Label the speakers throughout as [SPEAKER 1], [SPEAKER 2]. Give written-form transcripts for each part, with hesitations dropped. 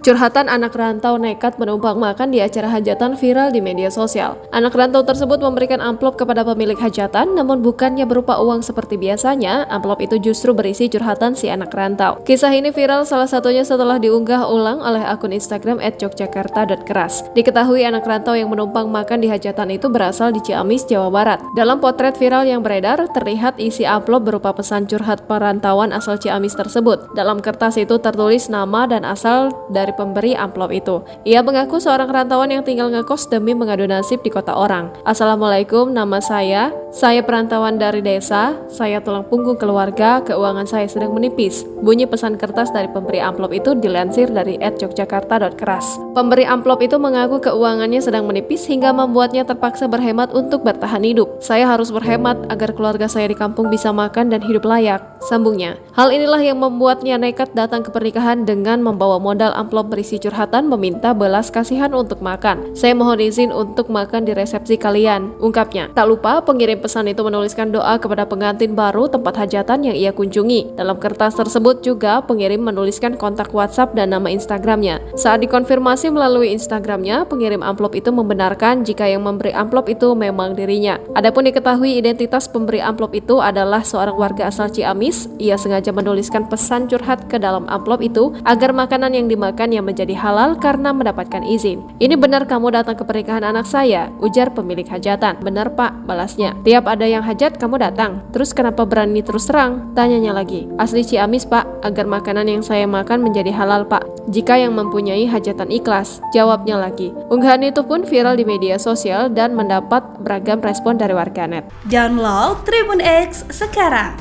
[SPEAKER 1] Curhatan anak rantau nekat menumpang makan di acara hajatan viral di media sosial. Anak rantau tersebut memberikan amplop kepada pemilik hajatan, namun bukannya berupa uang seperti biasanya, amplop itu justru berisi curhatan si anak rantau. Kisah ini viral salah satunya setelah diunggah ulang oleh akun Instagram @yogyakarta.keras. Diketahui anak rantau yang menumpang makan di hajatan itu berasal di Ciamis, Jawa Barat. Dalam potret viral yang beredar, terlihat isi amplop berupa pesan curhat perantauan asal Ciamis tersebut. Dalam kertas itu tertulis nama dan asal dari pemberi amplop itu. Ia mengaku seorang rantauan yang tinggal ngekos demi mengadu nasib di kota orang. Assalamualaikum, nama saya perantauan dari desa, saya tulang punggung keluarga, keuangan saya sedang menipis. Bunyi pesan kertas dari pemberi amplop itu dilansir dari @yogyakarta.keras. Pemberi amplop itu mengaku keuangannya sedang menipis hingga membuatnya terpaksa berhemat untuk bertahan hidup. Saya harus berhemat agar keluarga saya di kampung bisa makan dan hidup layak, sambungnya. Hal inilah yang membuatnya nekat datang ke pernikahan dengan membawa modal amplop berisi curhatan meminta belas kasihan untuk makan. Saya mohon izin untuk makan di resepsi kalian, ungkapnya. Tak lupa pengirim pesan itu menuliskan doa kepada pengantin baru tempat hajatan yang ia kunjungi. Dalam kertas tersebut juga pengirim menuliskan kontak WhatsApp dan nama Instagramnya. Saat dikonfirmasi melalui Instagramnya, pengirim amplop itu membenarkan jika yang memberi amplop itu memang dirinya. Adapun diketahui identitas pemberi amplop itu adalah seorang warga asal Ciamis. Ia sengaja menuliskan pesan curhat ke dalam amplop itu agar makanan yang dimakan yang menjadi halal karena mendapatkan izin. Ini benar kamu datang ke pernikahan anak saya, ujar pemilik hajatan. Benar pak, balasnya. Tiap ada yang hajat kamu datang. Terus kenapa berani terus terang? Tanyanya lagi. Asli Ciamis pak, agar makanan yang saya makan menjadi halal pak. Jika yang mempunyai hajatan ikhlas, jawabnya lagi. Unggahan itu pun viral di media sosial dan mendapat beragam respon dari warganet.
[SPEAKER 2] Download Tribun X sekarang,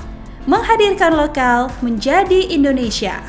[SPEAKER 2] menghadirkan lokal menjadi Indonesia.